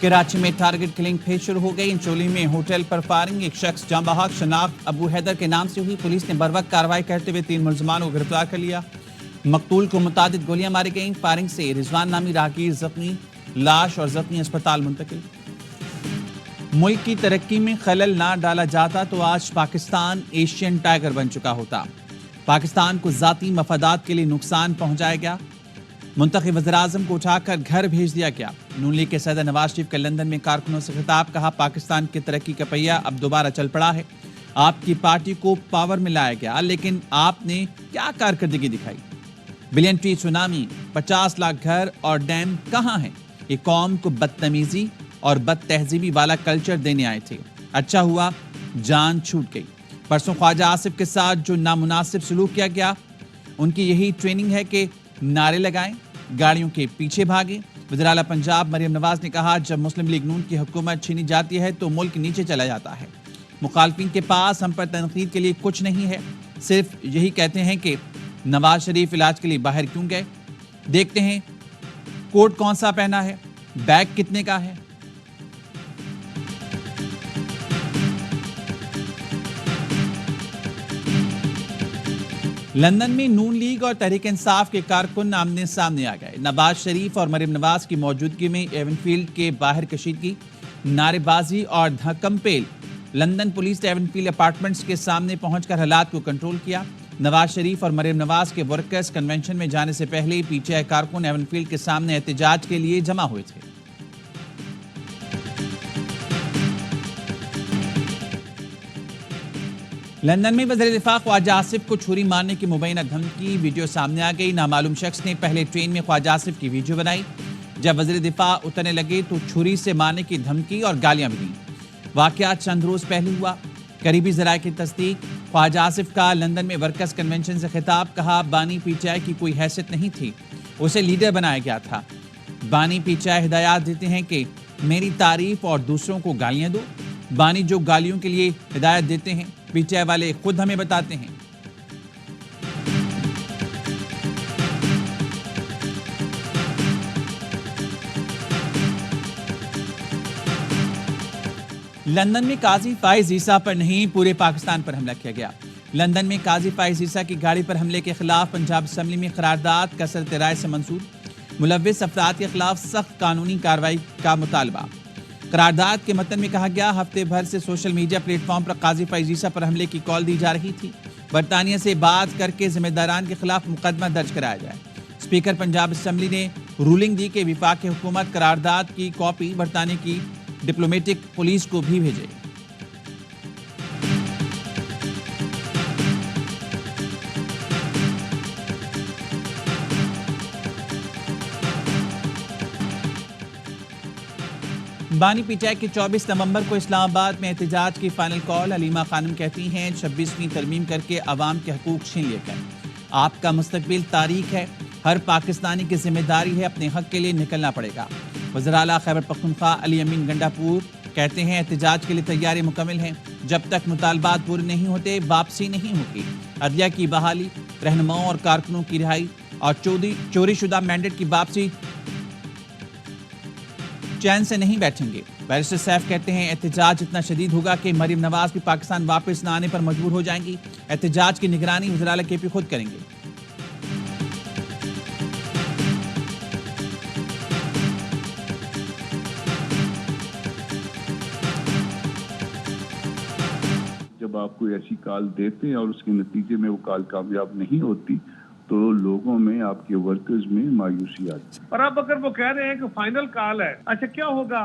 कराची में target killing फिर शुरू हो गई। चोली में होटल पर फायरिंग, एक शख्स जाँ बहक शनाख्त अबू हैदर के नाम से हुई। पुलिस ने बरवक्त कार्रवाई करते हुए 3 मुलजमान को गिरफ्तार कर लिया। मकतूल को मुतादिद गोलियां मारी गईं। फायरिंग से रिजवान नामी राहगीर जख्मी, लाश और जख्मी अस्पताल मुंतकिल। मुल्क की तरक्की में खलल ना डाला जाता तो आज पाकिस्तान एशियन टाइगर बन चुका होता। पाकिस्तान को जाती मफादात के लिए नुकसान पहुंचाया गया। मुंतखब वज़ीर-ए-आज़म को उठाकर घर भेज दिया गया। नून लीग के सदर नवाज शरीफ का लंदन में कारकुनों से खिताब, कहा पाकिस्तान की तरक्की का पहिया अब दोबारा चल पड़ा है। आपकी पार्टी को पावर में लाया गया, लेकिन आपने क्या कारकर्दगी दिखाई? बिलियन ट्री सुनामी, 50 लाख घर और डैम कहाँ हैं? ये कौम को बदतमीजी और बदतहजीबी वाला कल्चर देने आए थे। अच्छा हुआ जान छूट गई। परसों ख्वाजा आसिफ के साथ जो नामुनासिब सलूक किया गया, उनकी यही ट्रेनिंग है कि नारे लगाएं, गाड़ियों के पीछे भागें। वज़ीर आला पंजाब मरियम नवाज ने कहा, जब मुस्लिम लीग नून की हुकूमत छीनी जाती है तो मुल्क नीचे चला जाता है। मुखालफिन के पास हम पर तनकीद के लिए कुछ नहीं है, सिर्फ यही कहते हैं कि नवाज शरीफ इलाज के लिए बाहर क्यों गए। देखते हैं कोट कौन सा पहना है, बैग कितने का है। लंदन में नून लीग और तहरीक इंसाफ के कारकुन आमने सामने आ गए। नवाज शरीफ और मरियम नवाज की मौजूदगी में एवनफील्ड के बाहर कशीदगी, नारेबाजी और धक्कमपेल। लंदन पुलिस ने एवनफील्ड अपार्टमेंट्स के सामने पहुंचकर हालात को कंट्रोल किया। नवाज शरीफ और मरियम नवाज के वर्कर्स कन्वेंशन में जाने से पहले पीटीआई कारकुन एवनफील्ड के सामने एहतजाज के लिए जमा हुए थे। लंदन में वज़ीर दिफा ख्वाजा आसिफ को छुरी मारने की मुबैना धमकी वीडियो सामने आ गई। नामालूम शख्स ने पहले ट्रेन में ख्वाजा आसिफ की वीडियो बनाई। जब वज़ीर दिफा उतरने लगे तो छुरी से मारने की धमकी और गालियां भी दी। वाक़या चंद रोज पहले हुआ। करीबी ज़राए की तस्दीक, ख्वाजा आसिफ का लंदन में वर्कर्स कन्वेंशन से खिताब, कहा बानी पीटीआई की कोई हैसियत नहीं थी, उसे लीडर बनाया गया था। बानी पीटीआई हिदायत देते हैं कि मेरी तारीफ और दूसरों को गालियां दो। बानी जो गालियों के लिए हिदायत देते हैं, पीटीआई वाले खुद हमें बताते हैं। लंदन में काजी फाइज ईसा पर नहीं, पूरे पाकिस्तान पर हमला किया गया। लंदन में काजी फाइज ईसा की गाड़ी पर हमले के खिलाफ पंजाब असेंबली में करारदाद कसरत राय से मंसूर। मुलव्विस अफराद के खिलाफ सख्त कानूनी कार्रवाई का मुतालबा। करारदाद के मतन में कहा गया, हफ्ते भर से सोशल मीडिया प्लेटफॉर्म पर काजी फाइज ईसा पर हमले की कॉल दी जा रही थी। बरतानिया से बात करके जिम्मेदारान के खिलाफ मुकदमा दर्ज कराया जाए। स्पीकर पंजाब असेंबली ने रूलिंग दी कि विफाक हुकूमत करारदाद की कॉपी बरतानिया की डिप्लोमेटिक पुलिस को भी भेजे। बानी पीटीआई के 24 नवंबर को इस्लामाबाद में एहतजाज की फाइनल कॉल। हलीमा खानम कहती हैं, 26वीं तरमीम करके अवाम के हकूक छीन लिए गए। आपका मुस्तकबिल तारीख है, हर पाकिस्तानी की जिम्मेदारी है, अपने हक के लिए निकलना पड़ेगा। वज़ीर आला खैबर पख्तूनख्वा अली अमीन गंडापुर कहते हैं, एहतजाज के लिए तैयारी मुकम्मल है। जब तक मुतालबात पूरे नहीं होते वापसी नहीं होगी। अदलिया की बहाली, रहनुमाओं और कारकुनों की रिहाई और चोरी शुदा मैंडेट की वापसी चैन से नहीं बैठेंगे। बैरिस्टर सैफ कहते हैं, एहतजाज इतना शदीद होगा कि मरियम नवाज भी पाकिस्तान वापस न आने पर मजबूर हो जाएंगी। एहतजाज की निगरानी वज़ीर आला केपी खुद करेंगे। जब आप कोई ऐसी कॉल देते हैं और उसके नतीजे में वो कॉल कामयाब नहीं होती तो लोगों में, आपके वर्कर्स में मायूसी आती है। और अब अगर वो कह रहे हैं कि फाइनल कॉल है, अच्छा क्या होगा?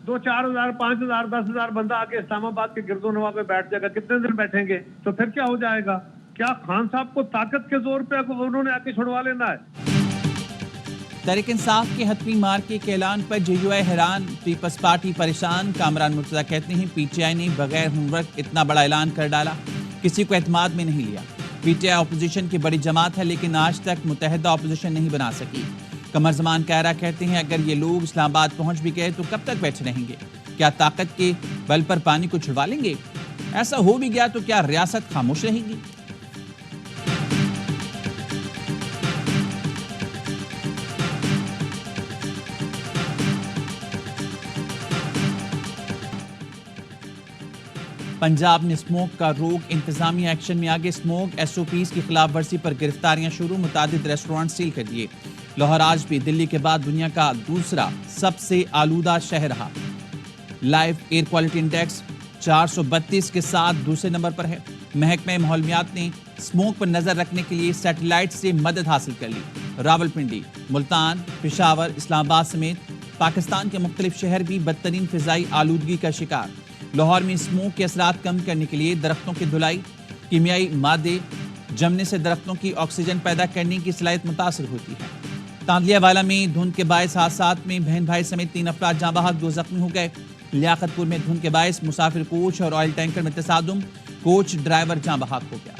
2-4 हजार, 5 हजार, 10 हजार बंदा आके इस्लामाबाद के गिरदो नवा पे बैठ जाएगा, कितने दिन बैठेंगे? तो फिर क्या हो जाएगा? क्या खान साहब को ताकत के जोर पे उन्होंने आके छुड़वा लेना है? तहरीक इंसाफ के हतमी मार्के के ऐलान पर जेयूआई हैरान, पीपल्स पार्टी परेशान। कामरान मुर्तजा कहते हैं, पीटीआई ने बगैर होमवर्क इतना बड़ा ऐलान कर डाला, किसी को एतमाद में नहीं लिया। पीटीआई अपोजिशन की बड़ी जमात है, लेकिन आज तक मुतहदा अपोजिशन नहीं बना सकी। कमर जमान कायरा कहते हैं, अगर ये लोग इस्लामाबाद पहुंच भी गए तो कब तक बैठे रहेंगे? क्या ताकत के बल पर पानी को छुड़वा लेंगे? ऐसा हो भी गया तो क्या रियासत खामोश रहेगी? پنجاب میں اسموک کا روک، انتظامیہ ایکشن میں آگے، اسموک SOPs کی خلاف ورزی پر گرفتاریاں شروع، متعدد ریسٹورانٹ سیل کر دیے۔ لاہور آج بھی دلی کے بعد دنیا کا دوسرا سب سے آلودہ شہر رہا۔ لائیو ایئر کوالٹی انڈیکس 432 کے ساتھ دوسرے نمبر پر ہے۔ محکمہ ماحولیات نے اسموک پر نظر رکھنے کے لیے سیٹلائٹ سے مدد حاصل کر لی۔ راولپنڈی، ملتان، پشاور، اسلام آباد سمیت پاکستان کے مختلف شہر بھی بدترین فضائی آلودگی کا شکار۔ لاہور میں اسموک کے اثرات کم کرنے کے لیے درختوں کی دھلائی، کیمیائی مادے جمنے سے درختوں کی آکسیجن پیدا کرنے کی صلاحیت متاثر ہوتی ہے۔ تاندلیا والا میں دھند کے باعث حادثات میں بہن بھائی سمیت 3 افراد جاں بحق، 2 زخمی ہو گئے۔ لیاقت پور میں دھند کے باعث مسافر کوچ اور آئل ٹینکر میں تصادم، کوچ ڈرائیور جاں بحق ہو گیا۔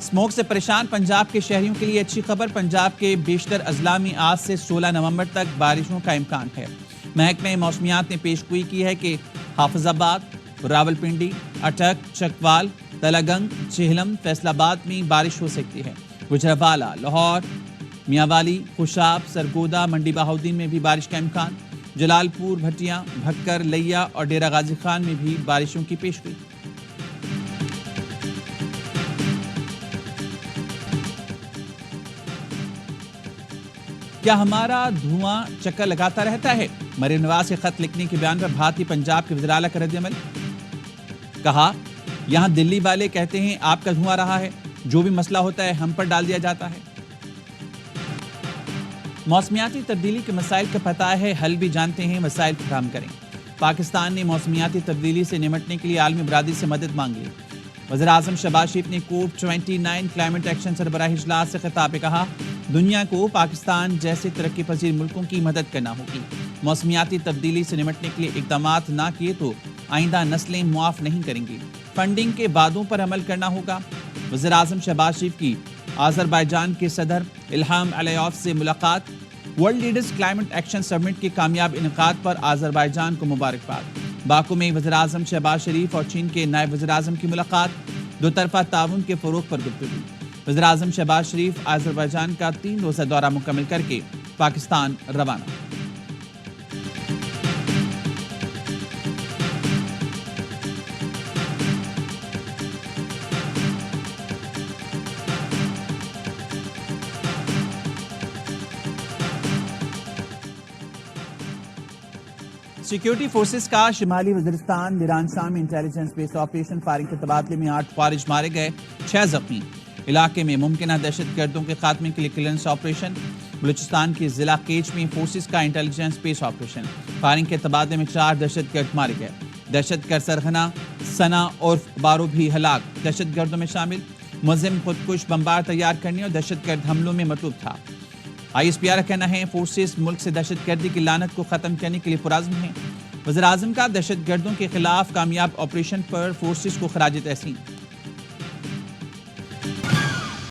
اسموک سے پریشان پنجاب کے شہریوں کے لیے اچھی خبر، پنجاب کے بیشتر اضلاع میں آج سے 16 نومبر تک بارشوں کا امکان ہے۔ محکمہ موسمیات نے پیش گوئی کی ہے کہ حافظ آباد، راولپنڈی، اٹک، چکوال، تلگنگ، چہلم، فیصل آباد میں بارش ہو سکتی ہے۔ گجرانوالہ، لاہور، میاں والی، خوشاب، سرگودا، منڈی بہاؤدین میں بھی بارش کا امکان۔ جلال پور، بھٹیاں، بھکر، لیا اور ڈیرہ غازی خان میں بھی بارشوں کی پیش گوئی۔ کیا ہمارا دھواں چکر لگاتا رہتا ہے؟ مریم نواز کے خط لکھنے کے بیان پر بھارتی پنجاب کے وزیر اعلیٰ کا رد عمل۔ کہا، یہاں دلی والے کہتے ہیں آپ کا دھواں رہا ہے، جو بھی مسئلہ ہوتا ہے ہم پر ڈال دیا جاتا ہے۔ موسمیاتی تبدیلی کے مسائل کا پتہ ہے، حل بھی جانتے ہیں، مسائل فراہم کریں۔ پاکستان نے موسمیاتی تبدیلی سے نمٹنے کے لیے عالمی برادری سے مدد مانگ لی۔ وزیر اعظم شہباز شریف نے COP29 کلائمیٹ ایکشن سربراہی اجلاس سے خطاب میں کہا، دنیا کو پاکستان جیسے ترقی پذیر ملکوں کی مدد کرنا ہوگی۔ موسمیاتی تبدیلی سے نمٹنے کے لیے اقدامات نہ کیے تو آئندہ نسلیں معاف نہیں کریں گی۔ فنڈنگ کے وعدوں پر عمل کرنا ہوگا۔ وزیر اعظم شہباز شریف کی آذربائیجان کے صدر الہام علیوف سے ملاقات۔ World leaders climate action summit کے کامیاب انعقاد پر آذربائیجان کو مبارکباد۔ باکو میں وزیر اعظم شہباز شریف اور چین کے نائب وزیر اعظم کی ملاقات، دو طرفہ تعاون کے فروغ پر گفتگو۔ وزیر اعظم شہباز شریف آذربائیجان کا 3 روزہ دورہ مکمل کر کے پاکستان روانہ۔ سیکیورٹی فورسز کا شمالی وزیرستان میرانشاہ میں انٹیلیجنس بیس آپریشن فائرنگ کے تبادلے میں 8 فارج مارے گئے، 6 زخمی۔ علاقے میں ممکنہ دہشت گردوں کے خاتمے کے لیے کلیئرنس آپریشن۔ بلوچستان کے ضلع کیچ میں فورسز کا انٹیلیجنس بیس آپریشن، فائرنگ کے تبادلے میں 4 دہشت گرد مارے گئے۔ دہشت گرد سرغنہ ثنا عرف بارو بھی ہلاک، دہشت گردوں میں شامل ملزم خودکش بمبار تیار کرنے اور دہشت گرد حملوں میں مطلوب تھا۔ ISPR کا کہنا ہے فورسز ملک سے دہشت گردی کی لعنت کو ختم کرنے کے لیے پرعزم ہیں۔ وزیر اعظم کا دہشت گردوں کے خلاف کامیاب آپریشن پر فورسز کو خراج تحسین۔